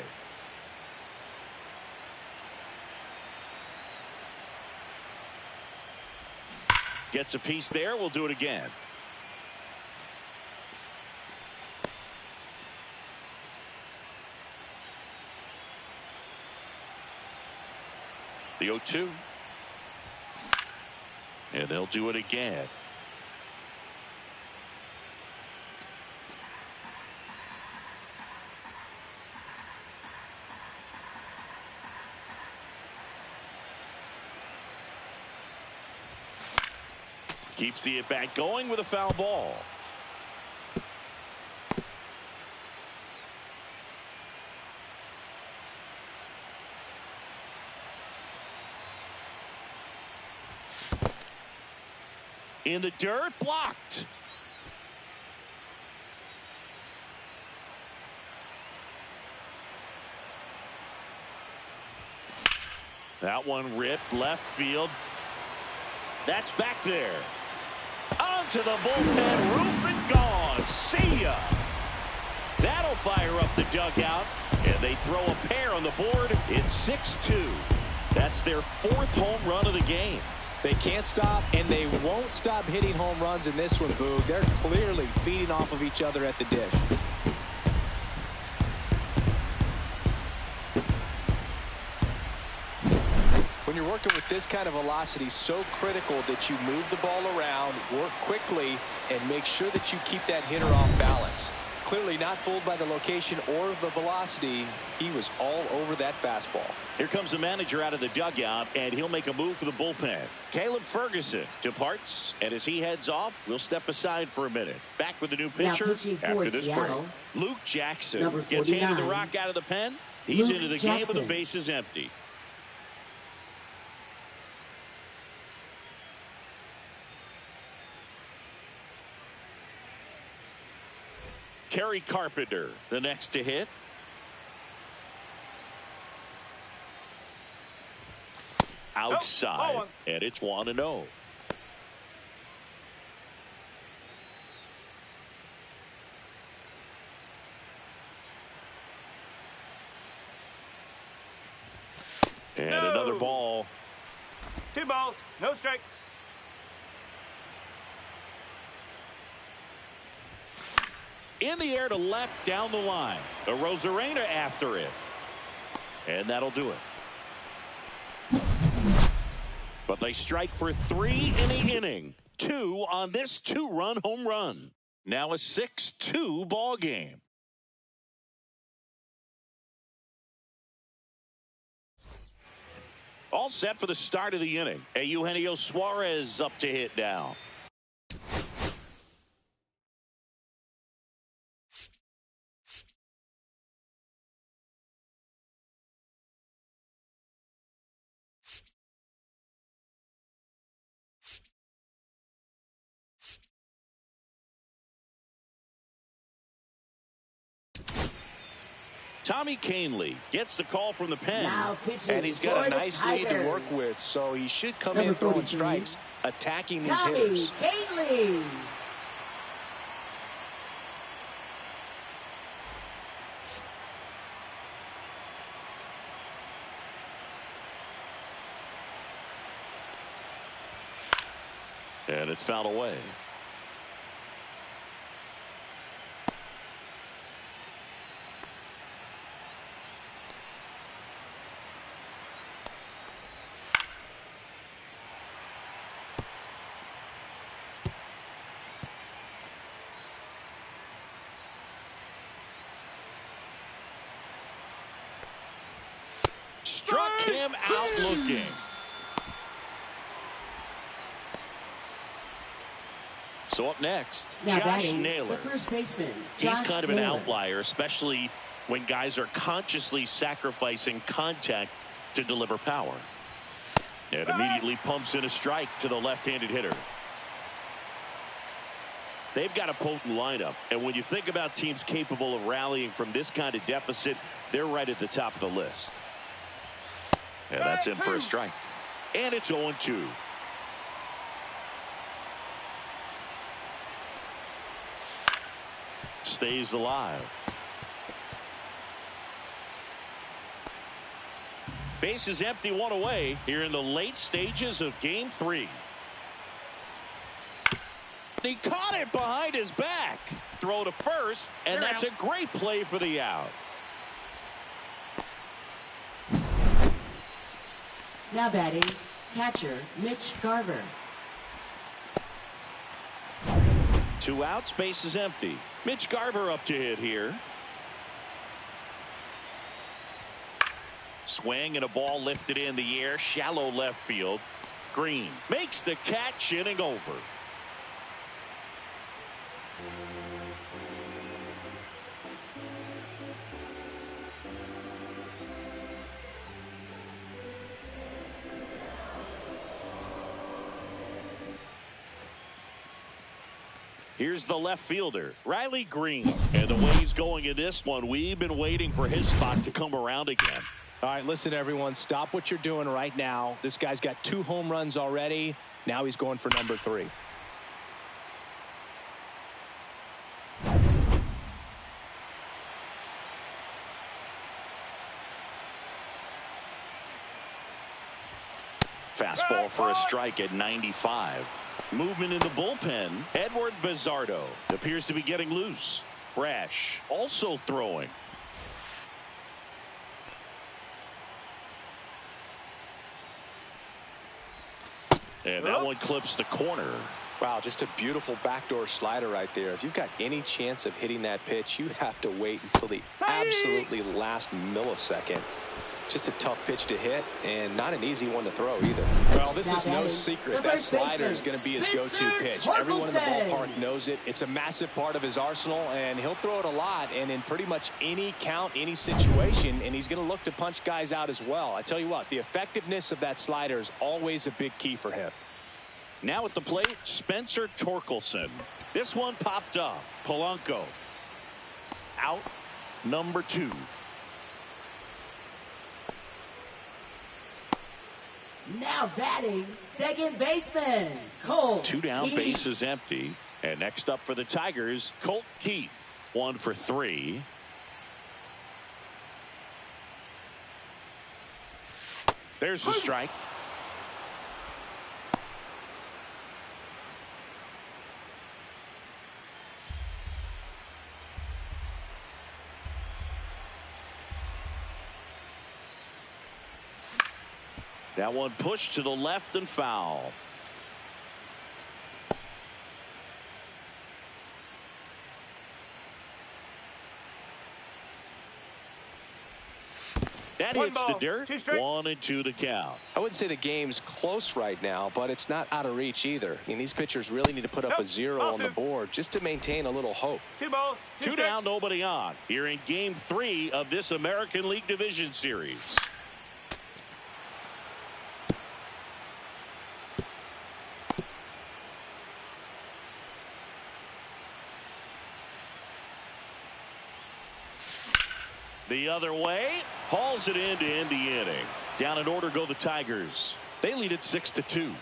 Gets a piece there. We'll do it again. The 0-2. And they'll do it again. Keeps the at-bat going with a foul ball. In the dirt, blocked. That one ripped left field. That's back there. Onto the bullpen roof and gone. See ya. That'll fire up the dugout. And they throw a pair on the board. It's 6-2. That's their 4th home run of the game. They can't stop, and they won't stop hitting home runs in this one, Boog. They're clearly feeding off of each other at the dish. When you're working with this kind of velocity, so critical that you move the ball around, work quickly, and make sure that you keep that hitter off balance. Clearly not fooled by the location or the velocity. He was all over that fastball. Here comes the manager out of the dugout, and he'll make a move for the bullpen. Caleb Ferguson departs, and as he heads off, we'll step aside for a minute. Back with the new pitcher after this break. Luke Jackson gets handed the rock out of the pen. He's into the game with the bases empty. Kerry Carpenter, the next to hit. Outside, and it's 1-0. And another ball. 2 balls, no strikes. In the air to left down the line. A Rosarena after it. And that'll do it. But they strike for 3 in the inning. 2 on this 2-run home run. Now a 6-2 ball game. All set for the start of the inning. Eugenio Suarez up to hit now. Tommy Canley gets the call from the pen. And he's got a nice lead to work with, so he should come in throwing strikes, attacking these hitters. Canley. And it's fouled away. Struck him out looking. So up next, Josh Naylor. The first baseman, He's kind of an outlier, especially when guys are consciously sacrificing contact to deliver power. And immediately pumps in a strike to the left-handed hitter. They've got a potent lineup, and when you think about teams capable of rallying from this kind of deficit, they're right at the top of the list. And that's in for a strike. And it's 0-2. Stays alive. Base is empty, 1 away here in the late stages of game 3. He caught it behind his back. Throw to first, and that's a great play for the out. Now batting, catcher Mitch Garver. 2 outs, base is empty. Mitch Garver up to hit here. Swing and a ball lifted in the air, shallow left field. Green makes the catch, inning over. Here's the left fielder, Riley Green. And the way he's going in this one, we've been waiting for his spot to come around again. All right, listen, everyone. Stop what you're doing right now. This guy's got 2 home runs already. Now he's going for number 3. Fastball for a strike at 95. Movement in the bullpen. Edward Bizardo appears to be getting loose. Brash also throwing. And that one clips the corner. Wow, just a beautiful backdoor slider right there. If you've got any chance of hitting that pitch, you have to wait until the absolutely last millisecond. Just a tough pitch to hit, and not an easy one to throw either. Well, this is no secret. That slider is going to be his go-to pitch. Everyone in the ballpark knows it. It's a massive part of his arsenal, and he'll throw it a lot and in pretty much any count, any situation, and he's going to look to punch guys out as well. I tell you what, the effectiveness of that slider is always a big key for him. Now at the plate, Spencer Torkelson. This one popped up. Polanco. Out number 2. Now batting, second baseman, Colt 2 down, Keith. bases empty. And next up for the Tigers, Colt Keith. 1 for 3. There's the strike. That one pushed to the left and foul. That hits the dirt. 1-2 the count. I wouldn't say the game's close right now, but it's not out of reach either. I mean, these pitchers really need to put up a 0 on the board just to maintain a little hope. 2 balls, 2 down, nobody on. Here in Game 3 of this American League Division Series. The other way, hauls it in to end the inning. Down in order go the Tigers. They lead it 6-2.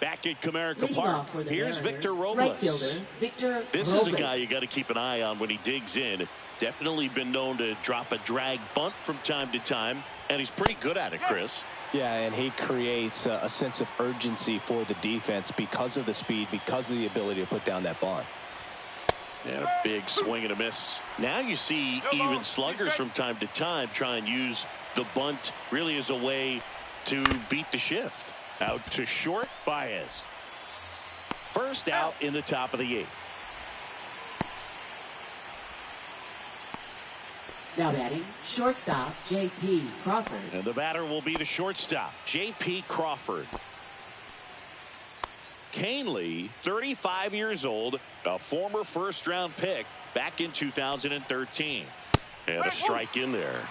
Back at Comerica Park, here's Victor Robles. This is a guy you got to keep an eye on when he digs in. Definitely been known to drop a drag bunt from time to time, and he's pretty good at it, Chris. Yeah, and he creates a sense of urgency for the defense because of the speed, because of the ability to put down that bunt. And a big swing and a miss. Now you see even sluggers from time to time try and use the bunt really as a way to beat the shift. Out to short, Baez. First out in the top of the 8th. Now batting, shortstop, J.P. Crawford. And the batter will be the shortstop, J.P. Crawford. Canely, 35 years old, a former first-round pick back in 2013. And a strike in there.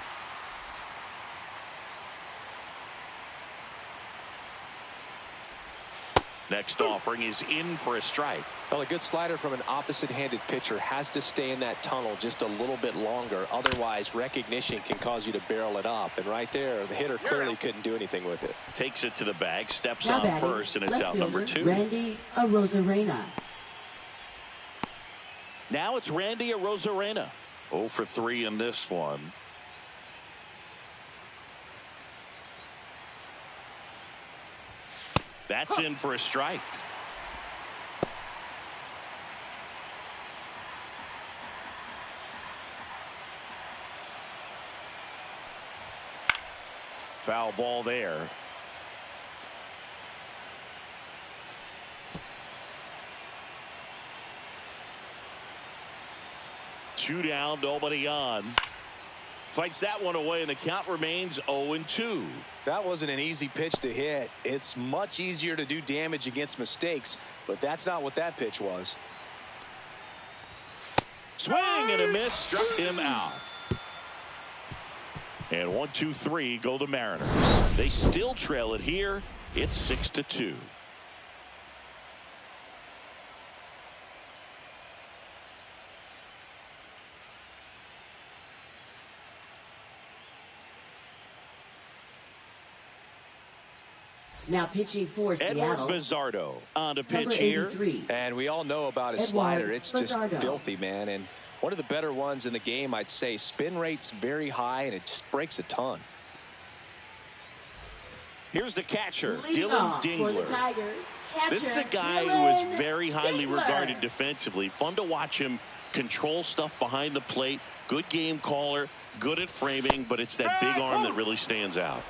Next offering is in for a strike. Well, a good slider from an opposite-handed pitcher has to stay in that tunnel just a little bit longer. Otherwise, recognition can cause you to barrel it up. And right there, the hitter clearly couldn't do anything with it. Takes it to the bag, steps Now on batting, first, and it's out number 2. Randy Arozarena. Now it's Randy Arozarena. 0 for 3 in this one. That's in for a strike. Foul ball there. Two down, nobody on. Fights that one away, and the count remains 0-2. That wasn't an easy pitch to hit. It's much easier to do damage against mistakes, but that's not what that pitch was. Swing and a miss, struck him out. And 1, 2, 3 go the Mariners. They still trail it here. It's 6-2. Now pitching for Edward Seattle. Bizzardo on to pitch Number here. 83. And we all know about his Edward slider. It's just Bizzardo. filthy, man. And one of the better ones in the game, I'd say. Spin rate's very high, and it just breaks a ton. Here's the catcher, Leading Dylan off for the Dingler. Tigers. Catcher, This is a guy who is very highly regarded defensively. Fun to watch him control stuff behind the plate. Good game caller, good at framing, but it's that big arm that really stands out.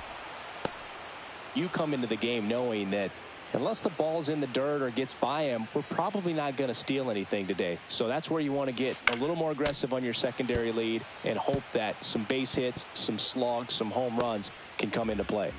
You come into the game knowing that unless the ball's in the dirt or gets by him, we're probably not going to steal anything today. So that's where you want to get a little more aggressive on your secondary lead and hope that some base hits, some slugs, some home runs can come into play.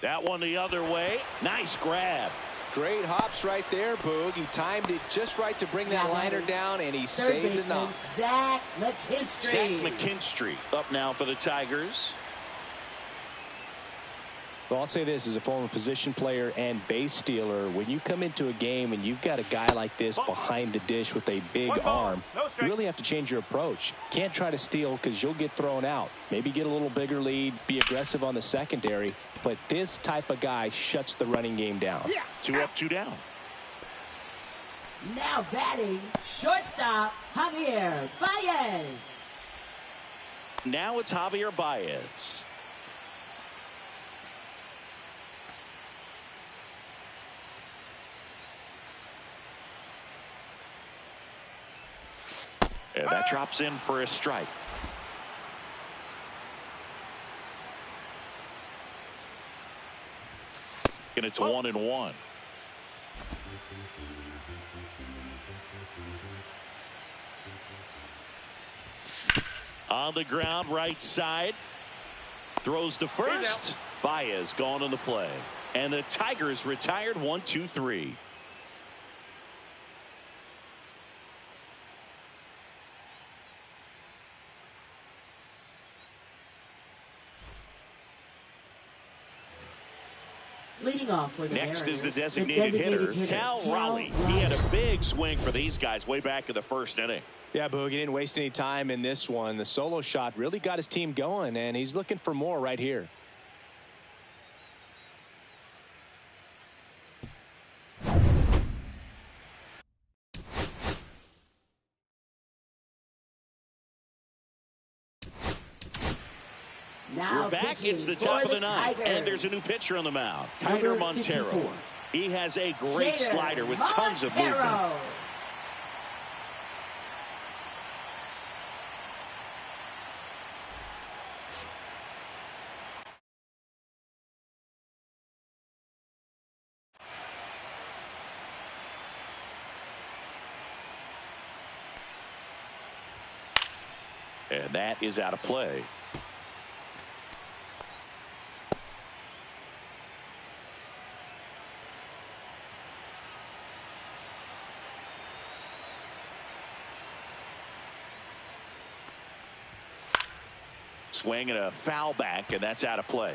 That one the other way. Nice grab. Great hops right there, Boog. He timed it just right to bring that liner down, and he Third saved the baseman, knock. Zach McKinstry. Zach McKinstry up now for the Tigers. Well, I'll say this as a former position player and base stealer. When you come into a game and you've got a guy like this behind the dish with a big arm, you really have to change your approach. Can't try to steal because you'll get thrown out. Maybe get a little bigger lead, be aggressive on the secondary. But this type of guy shuts the running game down. 2 up, 2 down. Now batting, shortstop, Javier Baez. Now it's Javier Baez. And that drops in for a strike. And it's 1-1. On the ground, right side. Throws to first. Baez gone on the play. And the Tigers retired 1-2-3. Leading off for the Next is the Mariners, designated hitter, Cal Raleigh. He had a big swing for these guys way back in the first inning. Yeah, Boog, he didn't waste any time in this one. The solo shot really got his team going, and he's looking for more right here. Now we're back. It's the top of the ninth, and there's a new pitcher on the mound, Kiner Montero. 54. He has a great slider with tons of movement. And that is out of play. Swing and a foul back, and that's out of play.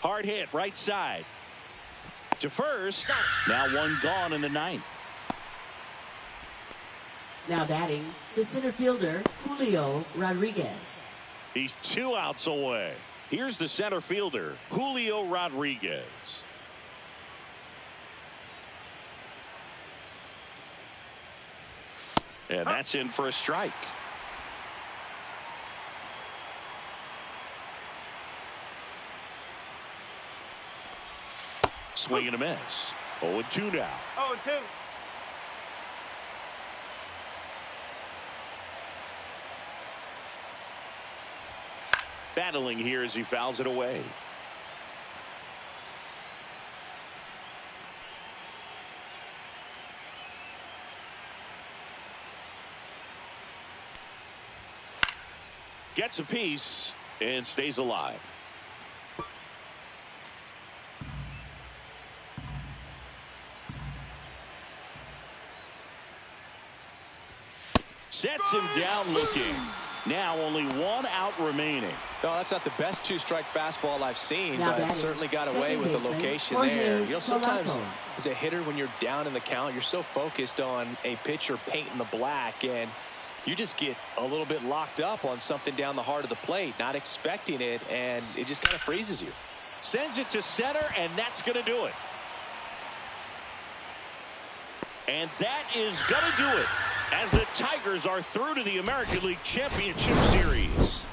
Hard hit, right side. To first. Now one gone in the ninth. Now batting, the center fielder, Julio Rodriguez. He's 2 outs away. Here's the center fielder, Julio Rodriguez. And that's in for a strike. Swing and a miss. 0-2 now. 0-2. Battling here as he fouls it away. Gets a piece and stays alive. Sets him down looking. Now only 1 out remaining. No, that's not the best two-strike fastball I've seen, Now but it certainly got away with the location there. You know, sometimes as a hitter, when you're down in the count, you're so focused on a pitcher painting the black, and you just get a little bit locked up on something down the heart of the plate, not expecting it, and it just kind of freezes you. Sends it to center, and that's going to do it. And that is going to do it, as the Tigers are through to the American League Championship Series.